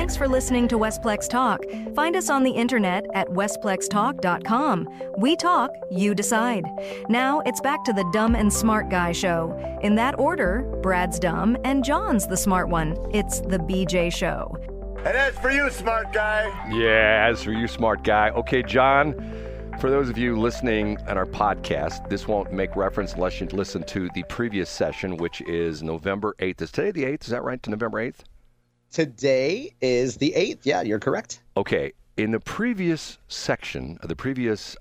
Thanks for listening to Westplex Talk. Find us on the internet at westplextalk.com. We talk, you decide. Now it's back to the Dumb and Smart Guy show. In that order, Brad's dumb and John's the smart one. It's the BJ show. And as for you, smart guy. Yeah, as for you, smart guy. Okay, John, for those of you listening on our podcast, this won't make reference unless you listen to the previous session, which is November 8th. Is today the 8th? Is that right, to November 8th? Today is the 8th. Yeah, you're correct. Okay. In the previous section, the previous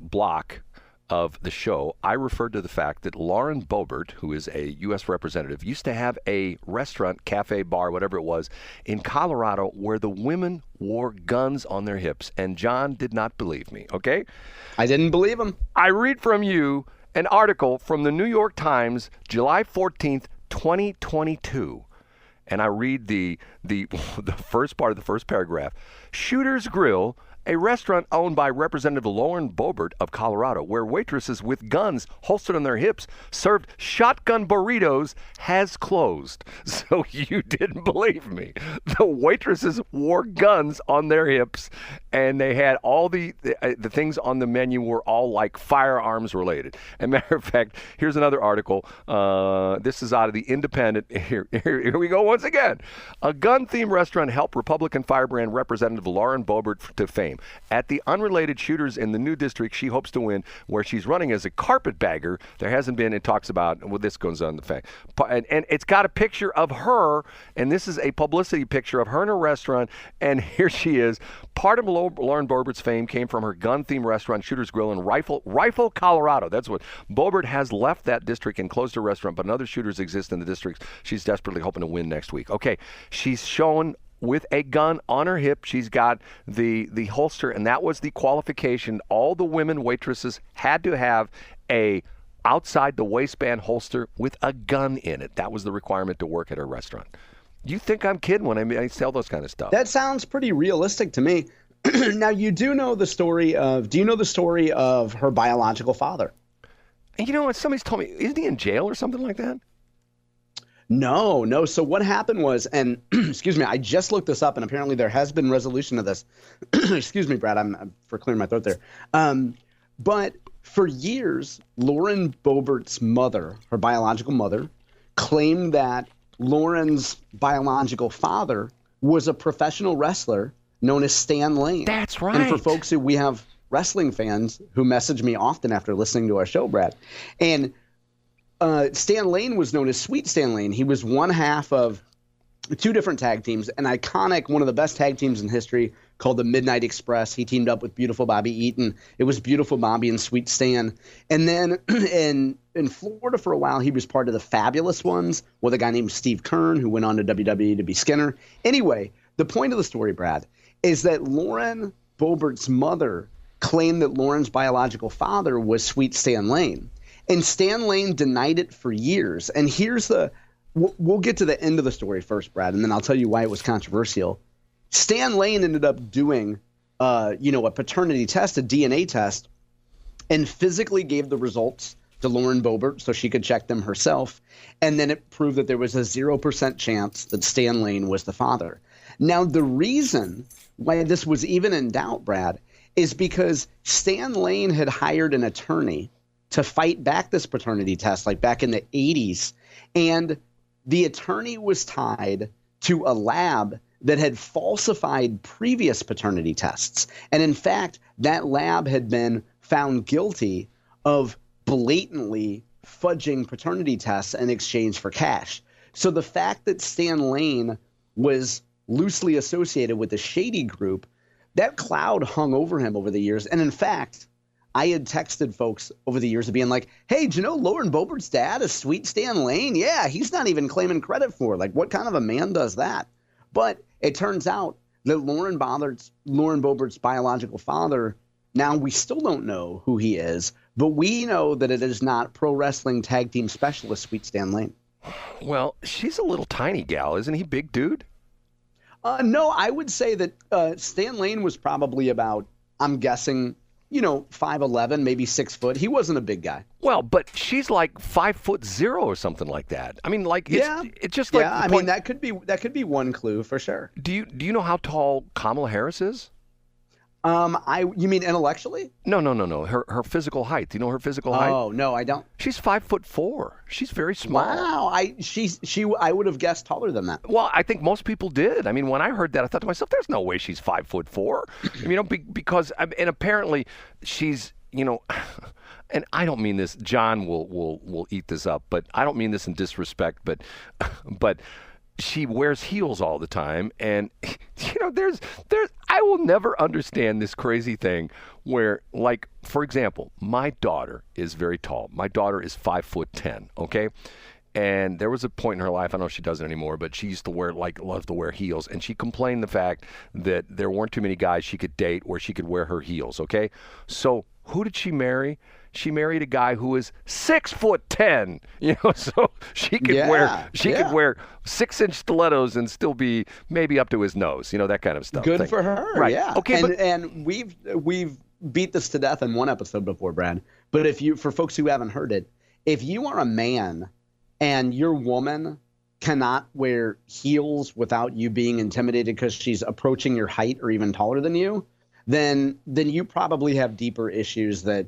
block of the show, I referred to the fact that Lauren Boebert, who is a U.S. representative, used to have a restaurant, cafe, bar, whatever it was, in Colorado where the women wore guns on their hips. And John did not believe me, okay? I didn't believe him. I read from you an article from the New York Times, July 14th, 2022. And I read the first part of the first paragraph. Shooter's Grill, a restaurant owned by Representative Lauren Boebert of Colorado, where waitresses with guns holstered on their hips served shotgun burritos, has closed. So you didn't believe me. The waitresses wore guns on their hips, and they had all the things on the menu were all like firearms related. As a matter of fact, here's another article. This is out of the Independent. Here we go once again. A gun-themed restaurant helped Republican firebrand Representative Lauren Boebert to fame. At the unrelated shooters in the new district she hopes to win, where she's running as a carpetbagger, there hasn't been, it talks about, well, this goes on the fact. And it's got a picture of her, and this is a publicity picture of her in a restaurant, and here she is. Part of Lauren Boebert's fame came from her gun-themed restaurant, Shooter's Grill, in Rifle, Colorado. That's what Boebert has left that district and closed her restaurant, but other shooters exist in the districts she's desperately hoping to win next week. Okay, she's shown with a gun on her hip. She's got the holster, and that was the qualification. All the women waitresses had to have a outside the waistband holster with a gun in it. That was the requirement to work at her restaurant. You think I'm kidding when I tell those kind of stuff? That sounds pretty realistic to me. Now, do you know the story of her biological father? And you know what? Somebody's told me, isn't he in jail or something like that? No. So what happened was, and excuse me, I just looked this up, and apparently there has been resolution to this. Excuse me, Brad, I'm for clearing my throat there. But for years, Lauren Boebert's mother, her biological mother, claimed that Lauren's biological father was a professional wrestler known as Stan Lane. That's right. And for folks we have wrestling fans who message me often after listening to our show, Brad, and Stan Lane was known as Sweet Stan Lane. He was one half of two different tag teams, an iconic, one of the best tag teams in history called the Midnight Express. He teamed up with Beautiful Bobby Eaton. It was Beautiful Bobby and Sweet Stan. And then in Florida for a while, he was part of the Fabulous Ones with a guy named Steve Kern, who went on to WWE to be Skinner. Anyway, the point of the story, Brad, is that Lauren Boebert's mother claimed that Lauren's biological father was Sweet Stan Lane. And Stan Lane denied it for years. And here's we'll get to the end of the story first, Brad, and then I'll tell you why it was controversial. Stan Lane ended up doing, a paternity test, a DNA test, and physically gave the results to Lauren Boebert so she could check them herself. And then it proved that there was a 0% chance that Stan Lane was the father. Now, the reason why this was even in doubt, Brad, is because Stan Lane had hired an attorney to fight back this paternity test, like back in the 80s. And the attorney was tied to a lab that had falsified previous paternity tests. And in fact, that lab had been found guilty of blatantly fudging paternity tests in exchange for cash. So the fact that Stan Lane was loosely associated with the shady group, that cloud hung over him over the years. And in fact, I had texted folks over the years of being like, hey, do you know Lauren Boebert's dad is Sweet Stan Lane? Yeah, he's not even claiming credit for it. Like, what kind of a man does that? But it turns out that Lauren Boebert's biological father, now we still don't know who he is, but we know that it is not pro wrestling tag team specialist Sweet Stan Lane. Well, she's a little tiny gal. Isn't he big dude? No, I would say that Stan Lane was probably about, I'm guessing, 5'11", maybe 6 foot. He wasn't a big guy. Well, but she's like 5'0" or something like that. I mean, like it's just like I mean that could be one clue for sure. Do you know how tall Kamala Harris is? You mean intellectually? No. Her physical height. Do you know her physical height? Oh no, I don't. She's 5'4". She's very small. Wow, I would have guessed taller than that. Well, I think most people did. I mean, when I heard that, I thought to myself, "There's no way she's 5'4". Because and apparently she's, and I don't mean this. John will eat this up, but I don't mean this in disrespect. But she wears heels all the time, and there's I will never understand this crazy thing where, like, for example, my daughter is very tall. My daughter is 5'10", okay? And there was a point in her life, I don't know if she does it anymore, but she used to love to wear heels, and she complained the fact that there weren't too many guys she could date where she could wear her heels, okay? So who did she marry? She married a guy who is 6'10", so she could wear 6-inch stilettos and still be maybe up to his nose, that kind of stuff. Good for her, right? Yeah. Okay, and we've beat this to death in one episode before, Brad. But for folks who haven't heard it, if you are a man and your woman cannot wear heels without you being intimidated because she's approaching your height or even taller than you, then you probably have deeper issues that.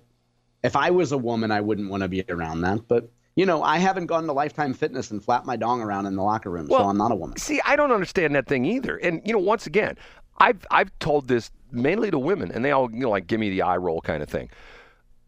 If I was a woman, I wouldn't want to be around that. But, I haven't gone to Lifetime Fitness and flapped my dong around in the locker room, so I'm not a woman. See, I don't understand that thing either. And, once again, I've told this mainly to women, and they all, give me the eye roll kind of thing.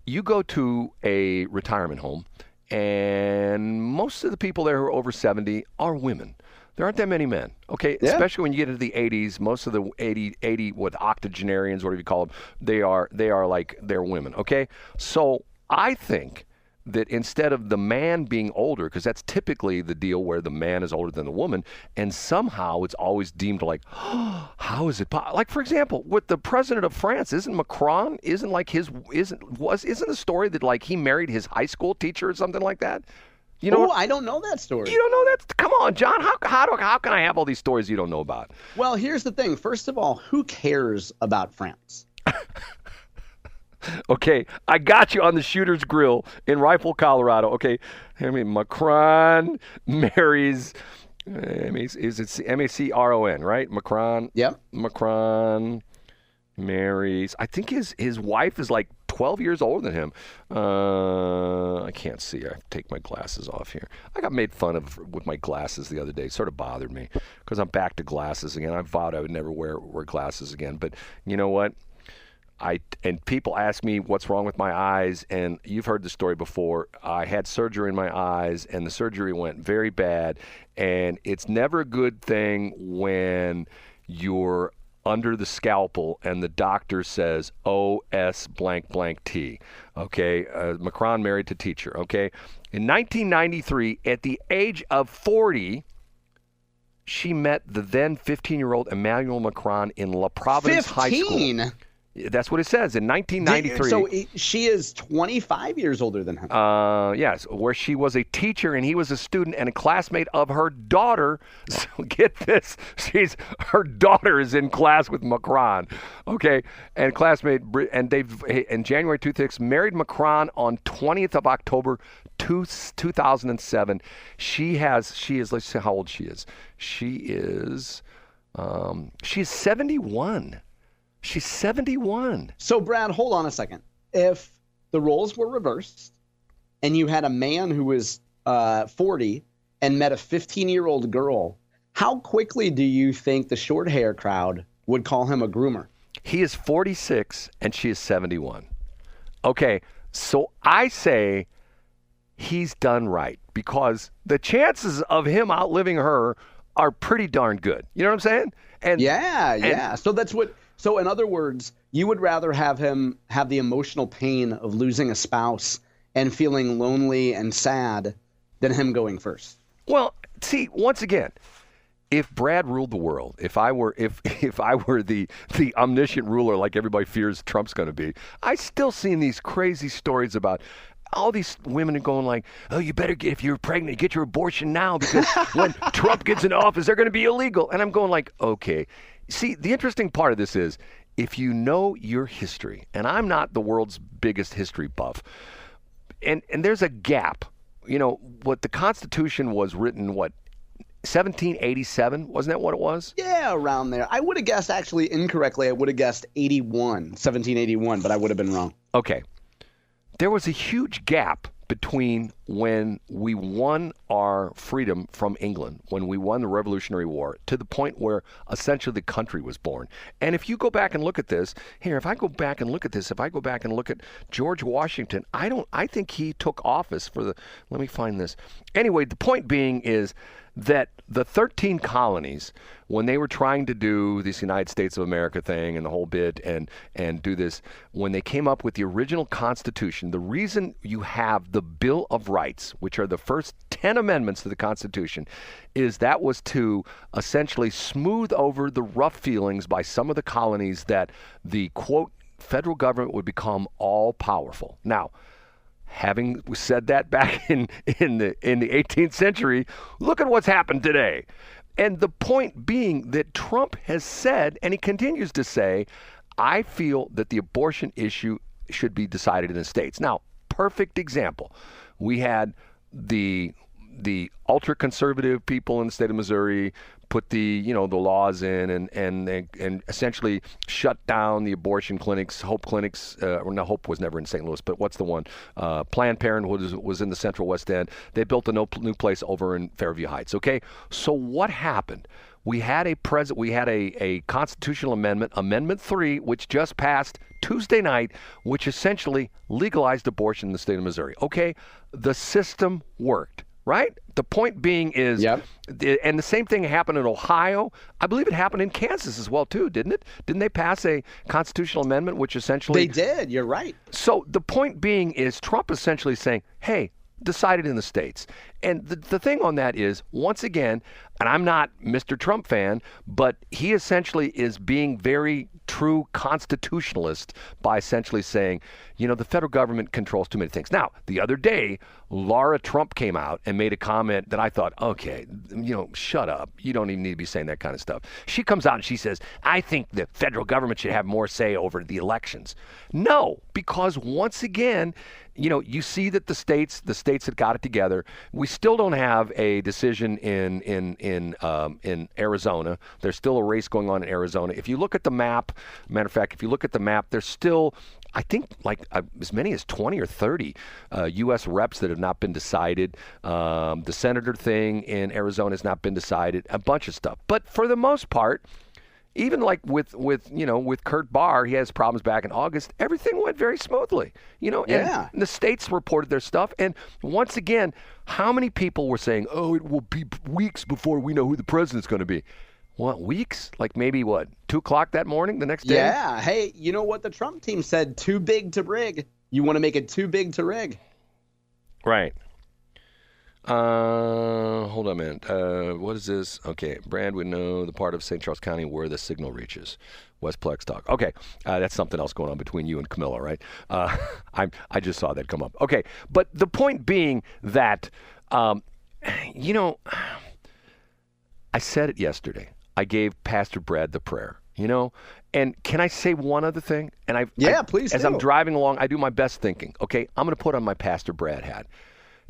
You go to a retirement home, and most of the people there who are over 70 are women. There aren't that many men, okay? Yeah. Especially when you get into the 80s, most of the 80 with octogenarians, whatever you call them, they're women, okay? So I think that instead of the man being older, because that's typically the deal where the man is older than the woman, and somehow it's always deemed like, oh, how is it like, for example, with the president of France, isn't Macron, isn't the story that like he married his high school teacher or something like that? I don't know that story. You don't know that? Come on, John. How can I have all these stories you don't know about? Well, here's the thing. First of all, who cares about France? Okay, I got you on the Shooter's Grill in Rifle, Colorado. Okay, Macron marries. Is it Macron, right? Macron. Yep. Macron marries. I think his wife is like 12 years older than him. I can't see. I have to take my glasses off here. I got made fun of with my glasses the other day. It sort of bothered me because I'm back to glasses again. I vowed I would never wear glasses again. But you know what? And people ask me what's wrong with my eyes, and you've heard the story before. I had surgery in my eyes, and the surgery went very bad. And it's never a good thing when you're under the scalpel and the doctor says OS blank blank T. Okay, Macron married to teacher. Okay, in 1993, at the age of 40, she met the then 15-year-old Emmanuel Macron in La Providence High School. That's what it says in 1993. So she is 25 years older than him. Yes, where she was a teacher and he was a student and a classmate of her daughter. So get this, her daughter is in class with Macron. Okay, and classmate, and they've in January 2006 married Macron on 20th of October 2007. She is. Let's see how old she is. She's 71. She's 71. So, Brad, hold on a second. If the roles were reversed and you had a man who was 40 and met a 15-year-old girl, how quickly do you think the short hair crowd would call him a groomer? He is 46 and she is 71. Okay, so I say he's done right because the chances of him outliving her are pretty darn good. You know what I'm saying? And yeah. So that's what. So in other words, you would rather have him have the emotional pain of losing a spouse and feeling lonely and sad than him going first. Well, see, once again, if Brad ruled the world, if I were the omniscient ruler like everybody fears Trump's going to be, I still seen these crazy stories about all these women are going like, oh, you better get, if you're pregnant, get your abortion now because when Trump gets in office, they're going to be illegal. And I'm going like, okay. See, the interesting part of this is if you know your history, and I'm not the world's biggest history buff, and there's a gap. What the Constitution was written, 1787? Wasn't that what it was? Yeah, around there. I would have guessed, actually, incorrectly, I would have guessed 1781, but I would have been wrong. Okay. There was a huge gap between when we won our freedom from England, when we won the Revolutionary War, to the point where essentially the country was born. And if you go back and look at this, if I go back and look at George Washington, I think he took office let me find this. Anyway, the point being is that the 13 colonies, when they were trying to do this United States of America thing and the whole bit and do this, when they came up with the original Constitution, the reason you have the Bill of Rights, which are the first 10 amendments to the Constitution, is that was to essentially smooth over the rough feelings by some of the colonies that the, quote, federal government would become all-powerful. Now, having said that back in the 18th century, look at what's happened today. And the point being that Trump has said, and he continues to say, I feel that the abortion issue should be decided in the states. Now, perfect example. We had the ultra-conservative people in the state of Missouri put the laws in and essentially shut down the abortion clinics, Hope clinics. Hope was never in St. Louis, but what's the one? Planned Parenthood was in the Central West End. They built a new place over in Fairview Heights. Okay, so what happened? We had a constitutional amendment, Amendment 3, which just passed Tuesday night, which essentially legalized abortion in the state of Missouri. Okay, the system worked. Right? The point being is, yep. And the same thing happened in Ohio. I believe it happened in Kansas as well, too, didn't it? Didn't they pass a constitutional amendment which essentially... They did. You're right. So the point being is Trump essentially saying, hey, decide it in the states. And the thing on that is, once again, and I'm not Mr. Trump fan, but he essentially is being very true constitutionalist by essentially saying, the federal government controls too many things. Now, the other day, Laura Trump came out and made a comment that I thought, okay, shut up. You don't even need to be saying that kind of stuff. She comes out and she says, I think the federal government should have more say over the elections. No, because once again, you see that the states that got it together. We still don't have a decision in Arizona. There's still a race going on in Arizona. If you look at the map, matter of fact, there's still, I think, as many as 20 or 30 U.S. reps that have not been decided. The senator thing in Arizona has not been decided. A bunch of stuff, but for the most part. Even like with Kurt Barr, he has problems back in August. Everything went very smoothly, Yeah. And the states reported their stuff. And once again, how many people were saying, "Oh, it will be weeks before we know who the president's going to be"? What, weeks? Like maybe 2:00 that morning, the next day? Yeah. Hey, you know what the Trump team said? Too big to rig. You want to make it too big to rig. Right. Hold on a minute. What is this? Okay, Brad would know the part of St. Charles County where the signal reaches. Westplex talk. Okay, that's something else going on between you and Camilla, right? I just saw that come up. Okay, but the point being that, I said it yesterday. I gave Pastor Brad the prayer, And can I say one other thing? And please. As I'm driving along, I do my best thinking. Okay, I'm going to put on my Pastor Brad hat.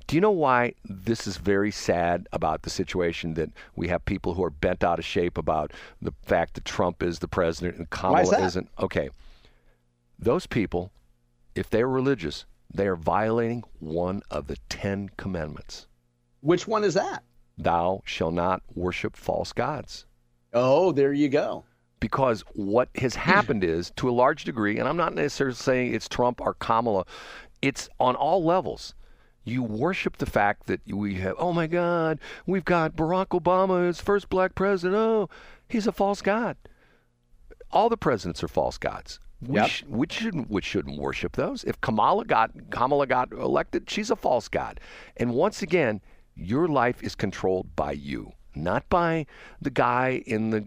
Do you know why this is very sad about the situation that we have people who are bent out of shape about the fact that Trump is the president and Kamala isn't? Okay. Those people, if they're religious, they are violating one of the 10 commandments. Which one is that? Thou shalt not worship false gods. Oh, there you go. Because what has happened is, to a large degree, and I'm not necessarily saying it's Trump or Kamala, it's on all levels. You worship the fact that we have, oh my God, we've got Barack Obama as first black president. Oh, he's a false god. All the presidents are false gods. We shouldn't worship those. If Kamala got elected, she's a false god. And once again, your life is controlled by you, not by the guy in the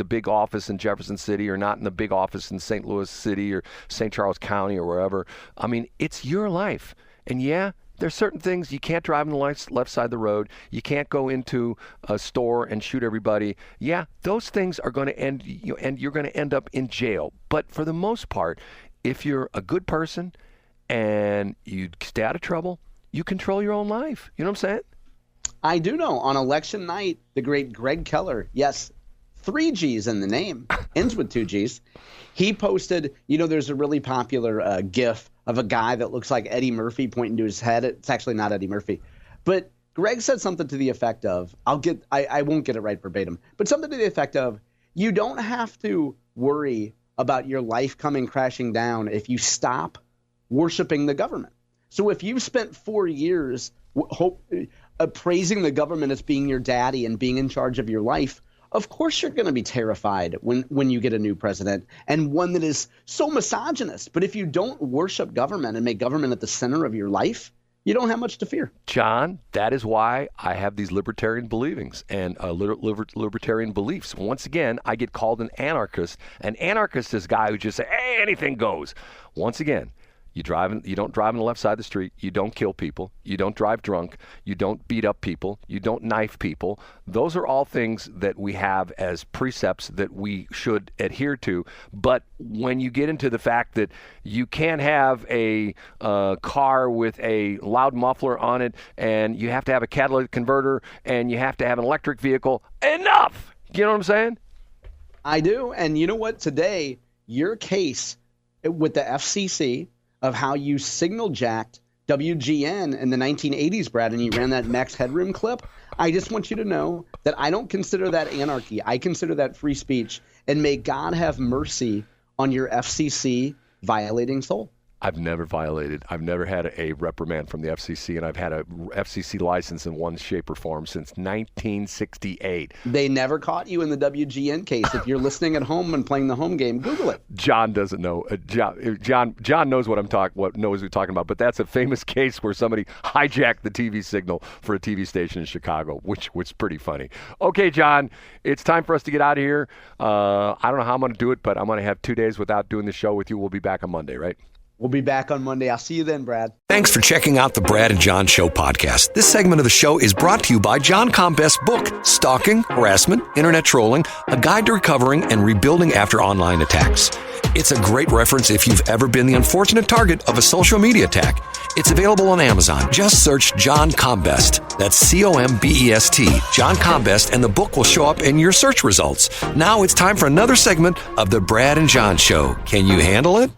big office in Jefferson City, or not in the big office in St. Louis City or St. Charles County or wherever. I mean, it's your life. And yeah, there's certain things you can't drive on the left side of the road. You can't go into a store and shoot everybody. Yeah, those things are going to end, and you're going to end up in jail. But for the most part, if you're a good person and you stay out of trouble, you control your own life. You know what I'm saying? I do know. On election night, the great Greg Keller, yes, 3 G's in the name, ends with 2 G's. He posted, there's a really popular GIF of a guy that looks like Eddie Murphy pointing to his head. It's actually not Eddie Murphy. But Greg said something to the effect of, I won't get it right verbatim, but something to the effect of, you don't have to worry about your life coming crashing down if you stop worshiping the government. So if you've spent 4 years praising the government as being your daddy and being in charge of your life, of course you're going to be terrified when you get a new president, and one that is so misogynist. But if you don't worship government and make government at the center of your life, you don't have much to fear. John, that is why I have these libertarian believings and libertarian beliefs. Once again, I get called an anarchist. An anarchist is a guy who just says, hey, anything goes. Once again, you don't drive on the left side of the street. You don't kill people. You don't drive drunk. You don't beat up people. You don't knife people. Those are all things that we have as precepts that we should adhere to. But when you get into the fact that you can't have a car with a loud muffler on it, and you have to have a catalytic converter, and you have to have an electric vehicle, enough! You know what I'm saying? I do. And you know what? Today, your case with the FCC of how you signal jacked WGN in the 1980s, Brad, and you ran that Max Headroom clip. I just want you to know that I don't consider that anarchy. I consider that free speech. And may God have mercy on your FCC violating soul. I've never had a reprimand from the FCC, and I've had a FCC license in one shape or form since 1968. They never caught you in the WGN case. If you're listening at home and playing the home game, Google it. John doesn't know. John knows what we're talking about, but that's a famous case where somebody hijacked the TV signal for a TV station in Chicago, which was pretty funny. Okay, John, it's time for us to get out of here. I don't know how I'm going to do it, but I'm going to have 2 days without doing the show with you. We'll be back on Monday, right? We'll be back on Monday. I'll see you then, Brad. Thanks for checking out the Brad and John Show podcast. This segment of the show is brought to you by John Combest's book, Stalking, Harassment, Internet Trolling, A Guide to Recovering and Rebuilding After Online Attacks. It's a great reference if you've ever been the unfortunate target of a social media attack. It's available on Amazon. Just search John Combest. That's C-O-M-B-E-S-T, John Combest, and the book will show up in your search results. Now it's time for another segment of the Brad and John Show. Can you handle it?